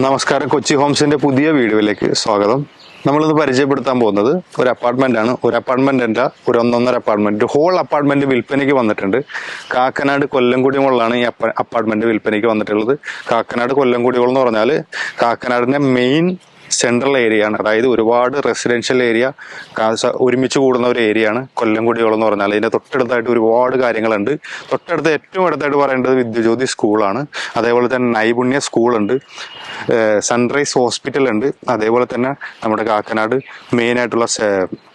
നമസ്കാരം, കൊച്ചി ഹോംസിന്റെ പുതിയ വീഡിയോയിലേക്ക് സ്വാഗതം. നമ്മളിന്ന് പരിചയപ്പെടുത്താൻ പോകുന്നത് ഒരു അപ്പാർട്ട്മെന്റ് ആണ്. ഒരു അപ്പാർട്ട്മെന്റ് അല്ല, ഒരു ഒന്നൊന്നര അപ്പാർട്ട്മെന്റ്, ഹോൾ അപ്പാർട്ട്മെന്റ് വിൽപ്പനയ്ക്ക് വന്നിട്ടുണ്ട്. കാക്കനാട് കൊല്ലംകുടി മുകളിലാണ് ഈ അപ്പാർട്ട്മെന്റ് വിൽപ്പനയ്ക്ക് വന്നിട്ടുള്ളത്. കാക്കനാട് കൊല്ലംകുടി മുകൾ എന്ന് പറഞ്ഞാൽ കാക്കനാടിന്റെ മെയിൻ സെൻട്രൽ ഏരിയ ആണ്. അതായത് ഒരുപാട് റെസിഡൻഷ്യൽ ഏരിയ ഒരുമിച്ച് കൂടുന്ന ഒരു ഏരിയ ആണ് കൊല്ലംകുടിയോളം എന്ന് പറഞ്ഞാൽ. അതിന്റെ തൊട്ടടുത്തായിട്ട് ഒരുപാട് കാര്യങ്ങളുണ്ട്. തൊട്ടടുത്ത് ഏറ്റവും അടുത്തായിട്ട് പറയേണ്ടത് വിദ്യജ്യോതി സ്കൂളാണ്. അതേപോലെ തന്നെ നൈപുണ്യ സ്കൂളുണ്ട്, സൺറൈസ് ഹോസ്പിറ്റൽ ഉണ്ട്. അതേപോലെ തന്നെ നമ്മുടെ കാക്കനാട് മെയിൻ ആയിട്ടുള്ള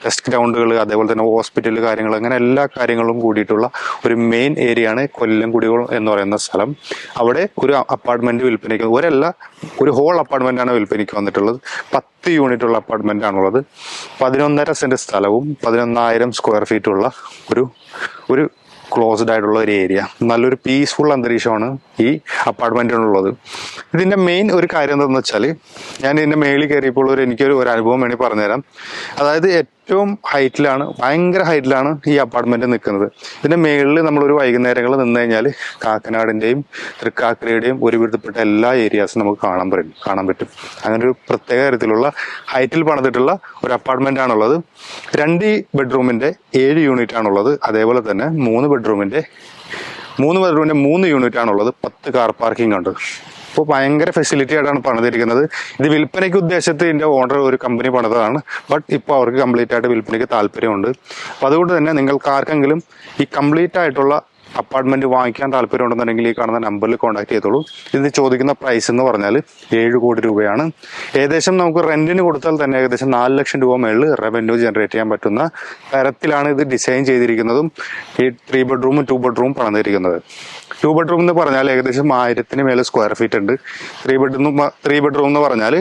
ടെസ്റ്റ് ഗ്രൗണ്ടുകൾ, അതേപോലെ തന്നെ ഹോസ്പിറ്റൽ കാര്യങ്ങൾ, അങ്ങനെ എല്ലാ കാര്യങ്ങളും കൂടിയിട്ടുള്ള ഒരു മെയിൻ ഏരിയ ആണ് കൊല്ലംകുടിയോളം എന്ന് പറയുന്ന സ്ഥലം. അവിടെ ഒരു അപ്പാർട്ട്മെന്റ് വിൽപ്പനയ്ക്ക്, ഒരു ഹോൾ അപ്പാർട്ട്മെന്റ് ആണ് വിൽപ്പനയ്ക്ക് വന്നിട്ടുള്ളത്. 10 യൂണിറ്റ് ഉള്ള അപ്പാർട്ട്മെന്റ് ആണുള്ളത്. 11.5 സെന്റ് സ്ഥലവും 11,000 സ്ക്വയർ ഫീറ്റ് ഉള്ള ഒരു ക്ലോസ്ഡ് ആയിട്ടുള്ള ഒരു ഏരിയ. നല്ലൊരു പീസ്ഫുൾ അന്തരീക്ഷമാണ് ഈ അപ്പാർട്ട്മെന്റിനുള്ളത്. ഇതിന്റെ മെയിൻ ഒരു കാര്യം എന്താണെന്ന് വെച്ചാൽ, ഞാൻ ഇതിന്റെ മേളിൽ കയറിയപ്പോൾ എനിക്കൊരു അനുഭവം വേണ്ടി പറഞ്ഞുതരാം. അതായത് ഏറ്റവും ഹൈറ്റിലാണ്, ഭയങ്കര ഹൈറ്റിലാണ് ഈ അപ്പാർട്ട്മെന്റ് നിൽക്കുന്നത്. ഇതിന്റെ മേളിൽ നമ്മളൊരു വൈകുന്നേരങ്ങൾ നിന്ന് കഴിഞ്ഞാൽ കാക്കനാടിന്റെയും തൃക്കാക്കരയുടെയും ഒരുവിധപ്പെട്ട എല്ലാ ഏരിയാസും നമുക്ക് കാണാൻ പറ്റും. അങ്ങനെ ഒരു പ്രത്യേക തരത്തിലുള്ള ഹൈറ്റിൽ പണിതിട്ടുള്ള ഒരു അപ്പാർട്ട്മെന്റ് ആണുള്ളത്. 2 ബെഡ്റൂമിന്റെ 7 യൂണിറ്റ് ആണുള്ളത്. അതേപോലെ തന്നെ 3 ബെഡ്റൂമിന്റെ 3 യൂണിറ്റ് ആണുള്ളത്. 10 കാർ പാർക്കിംഗ് ഉണ്ട്. അപ്പോൾ ഭയങ്കര ഫെസിലിറ്റി ആയിട്ടാണ് പണിതിരിക്കുന്നത്. ഇത് വിൽപ്പനയ്ക്ക് ഉദ്ദേശിച്ച് ഇതിന്റെ ഓണർ ഒരു കമ്പനി പണിതതാണ്. ബട്ട് ഇപ്പോൾ അവർക്ക് കംപ്ലീറ്റ് ആയിട്ട് വിൽപ്പനയ്ക്ക് താല്പര്യമുണ്ട്. അപ്പം അതുകൊണ്ട് തന്നെ നിങ്ങൾക്ക് ആർക്കെങ്കിലും ഈ കംപ്ലീറ്റ് ആയിട്ടുള്ള അപ്പാർട്ട്മെന്റ് വാങ്ങിക്കാൻ താല്പര്യം ഉണ്ടെന്നുണ്ടെങ്കിൽ ഈ കാണുന്ന നമ്പറിൽ കോൺടാക്ട് ചെയ്തോളൂ. ഇത് ചോദിക്കുന്ന പ്രൈസ് എന്ന് പറഞ്ഞാൽ 7 കോടി രൂപയാണ്. ഏകദേശം നമുക്ക് റെന്റിന് കൊടുത്താൽ തന്നെ ഏകദേശം 4 ലക്ഷം രൂപ മേളിൽ റവന്യൂ ജനറേറ്റ് ചെയ്യാൻ പറ്റുന്ന തരത്തിലാണ് ഇത് ഡിസൈൻ ചെയ്തിരിക്കുന്നതും ഈ 3 ബെഡ്റൂമും 2 ബെഡ്റൂമും പണിതിരിക്കുന്നത്. 2 ബെഡ്റൂം എന്ന് പറഞ്ഞാൽ ഏകദേശം 1000 മേലെ സ്ക്വയർ ഫീറ്റ് ഉണ്ട്. 3 ബെഡ്റൂം എന്ന് പറഞ്ഞാൽ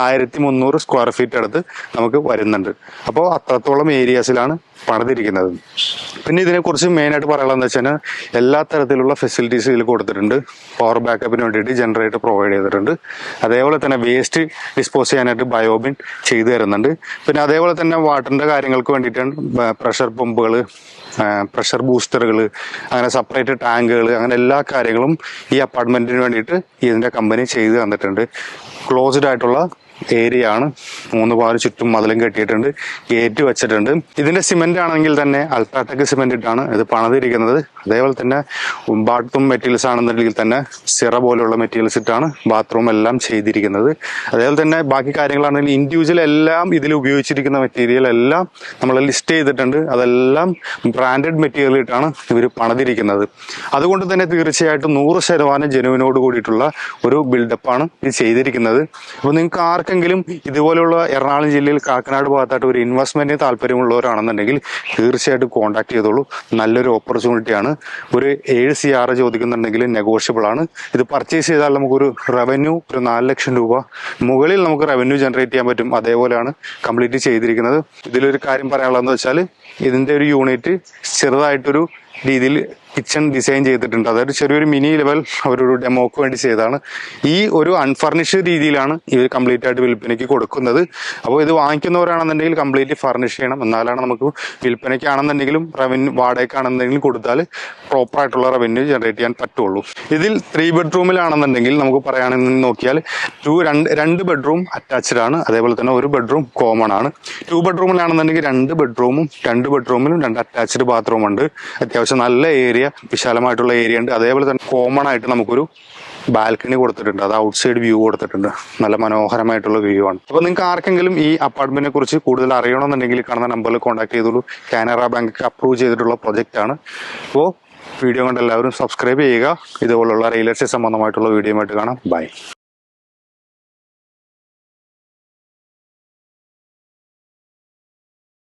1300 സ്ക്വയർ ഫീറ്റ് അടുത്ത് നമുക്ക് വരുന്നുണ്ട്. അപ്പോൾ അത്രത്തോളം ഏരിയാസിലാണ് പണിതിരിക്കുന്നത്. പിന്നെ ഇതിനെക്കുറിച്ച് മെയിനായിട്ട് പറയാനുള്ളത് വെച്ചാൽ എല്ലാ തരത്തിലുള്ള ഫെസിലിറ്റീസ് ഇതിൽ കൊടുത്തിട്ടുണ്ട്. പവർ ബാക്കപ്പിന് വേണ്ടിയിട്ട് ജനറേറ്റർ പ്രൊവൈഡ് ചെയ്തിട്ടുണ്ട്. അതേപോലെ തന്നെ വേസ്റ്റ് ഡിസ്പോസ് ചെയ്യാനായിട്ട് ബയോബിൻ ചെയ്തു തരുന്നുണ്ട്. പിന്നെ അതേപോലെ തന്നെ വാട്ടറിന്റെ കാര്യങ്ങൾക്ക് വേണ്ടിയിട്ടാണ് പ്രഷർ പമ്പുകൾ, പ്രഷർ ബൂസ്റ്ററുകൾ, അങ്ങനെ സെപ്പറേറ്റ് ടാങ്കുകൾ, അങ്ങനെ എല്ലാ കാര്യങ്ങളും ഈ അപ്പാർട്ട്മെന്റിന് വേണ്ടിയിട്ട് ഇതിന്റെ കമ്പനി ചെയ്തു തന്നിട്ടുണ്ട്. ക്ലോസ്ഡ് ആയിട്ടുള്ള ഏരിയ ആണ്. 3 പാല് ചുറ്റും മതിലും കെട്ടിയിട്ടുണ്ട്, ഗേറ്റ് വെച്ചിട്ടുണ്ട്. ഇതിന്റെ സിമെന്റ് ആണെങ്കിൽ തന്നെ അൾട്രാടെക് സിമെന്റ് ഇട്ടാണ് ഇത് പണിതിരിക്കുന്നത്. അതേപോലെ തന്നെ ബാത്റൂം മെറ്റീരിയൽസ് ആണെന്നുണ്ടെങ്കിൽ തന്നെ സിറ പോലെയുള്ള മെറ്റീരിയൽസ് ഇട്ടാണ് ബാത്റൂം എല്ലാം ചെയ്തിരിക്കുന്നത്. അതേപോലെ തന്നെ ബാക്കി കാര്യങ്ങളാണെങ്കിൽ ഇൻഡിവിജ്വൽ എല്ലാം ഇതിൽ ഉപയോഗിച്ചിരിക്കുന്ന മെറ്റീരിയൽ എല്ലാം നമ്മൾ ലിസ്റ്റ് ചെയ്തിട്ടുണ്ട്. അതെല്ലാം ബ്രാൻഡഡ് മെറ്റീരിയൽ ഇട്ടാണ് ഇവർ പണിതിരിക്കുന്നത്. അതുകൊണ്ട് തന്നെ തീർച്ചയായിട്ടും 100% ജെനുവിനോട് കൂടിയിട്ടുള്ള ഒരു ബിൽഡപ്പാണ് ഇത് ചെയ്തിരിക്കുന്നത്. അപ്പോൾ നിങ്ങൾക്ക് ആർക്കെങ്കിലും ഇതുപോലുള്ള എറണാകുളം ജില്ലയിൽ കാക്കനാട് ഭാഗത്തായിട്ട് ഒരു ഇൻവെസ്റ്റ്മെന്റിന് താല്പര്യമുള്ളവരാണെന്നുണ്ടെങ്കിൽ തീർച്ചയായിട്ടും കോൺടാക്ട് ചെയ്തോളൂ. നല്ലൊരു ഓപ്പർച്യൂണിറ്റിയാണ്. ഒരു 7 CR ചോദിക്കുന്നുണ്ടെങ്കിൽ നെഗോഷ്യബിൾ ആണ്. ഇത് പർച്ചേസ് ചെയ്താൽ നമുക്കൊരു റവന്യൂ ഒരു 4 ലക്ഷം രൂപ മുകളിൽ നമുക്ക് റവന്യൂ ജനറേറ്റ് ചെയ്യാൻ പറ്റും. അതേപോലെയാണ് കംപ്ലീറ്റ് ചെയ്തിരിക്കുന്നത്. ഇതിലൊരു കാര്യം പറയാനുള്ളതെന്ന് വെച്ചാൽ, ഇതിന്റെ ഒരു യൂണിറ്റ് ചെറുതായിട്ടൊരു രീതിയിൽ കിച്ചൺ ഡിസൈൻ ചെയ്തിട്ടുണ്ട്. അതായത് ചെറിയൊരു മിനി ലെവൽ അവരൊരു ഡെമോക്ക് വേണ്ടി ചെയ്തതാണ്. ഈ ഒരു അൺഫർണിഷ്ഡ് രീതിയിലാണ് ഇവർ കംപ്ലീറ്റ് ആയിട്ട് വിൽപ്പനയ്ക്ക് കൊടുക്കുന്നത്. അപ്പോൾ ഇത് വാങ്ങിക്കുന്നവരാണെന്നുണ്ടെങ്കിൽ കംപ്ലീറ്റ്ലി ഫർണിഷ് ചെയ്യണം. എന്നാലാണ് നമുക്ക് വിൽപ്പനയ്ക്കാണെന്നുണ്ടെങ്കിലും റവന്യൂ വാടകയ്ക്കാണെന്നുണ്ടെങ്കിലും കൊടുത്താൽ പ്രോപ്പർ ആയിട്ടുള്ള റവന്യൂ ജനറേറ്റ് ചെയ്യാൻ പറ്റുള്ളൂ. ഇതിൽ 3 ബെഡ്റൂമിലാണെന്നുണ്ടെങ്കിൽ നമുക്ക് പറയുകയാണെങ്കിൽ നോക്കിയാൽ 2 ബെഡ്റൂം അറ്റാച്ച്ഡ് ആണ്. അതേപോലെ തന്നെ 1 ബെഡ്റൂം കോമൺ ആണ്. 2 ബെഡ്റൂമിലാണെന്നുണ്ടെങ്കിൽ 2 ബെഡ്റൂമും 2 ബെഡ്റൂമിലും 2 അറ്റാച്ച്ഡ് ബാത്റൂം ഉണ്ട്. അത്യാവശ്യം നല്ല ഏരിയ, വിശാലമായിട്ടുള്ള ഏരിയ ഉണ്ട്. അതേപോലെ തന്നെ കോമൺ ആയിട്ട് നമുക്കൊരു ബാൽക്കണി കൊടുത്തിട്ടുണ്ട്. അത് ഔട്ട്സൈഡ് വ്യൂ കൊടുത്തിട്ടുണ്ട്. നല്ല മനോഹരമായിട്ടുള്ള വ്യൂ ആണ്. അപ്പോൾ നിങ്ങൾക്ക് ആർക്കെങ്കിലും ഈ അപ്പാർട്ട്മെന്റിനെ കുറിച്ച് കൂടുതൽ അറിയണമെന്നുണ്ടെങ്കിൽ കാണുന്ന നമ്പറിൽ കോൺടാക്ട് ചെയ്തോളൂ. കാനറ ബാങ്ക് അപ്രൂവ് ചെയ്തിട്ടുള്ള പ്രൊജക്റ്റ് ആണ്. അപ്പോൾ വീഡിയോ കണ്ട് എല്ലാവരും സബ്സ്ക്രൈബ് ചെയ്യുക. ഇതുപോലുള്ള റിയൽ എസ്റ്റേറ്റ് സംബന്ധമായിട്ടുള്ള വീഡിയോ ആയിട്ട് കാണാം. ബൈ.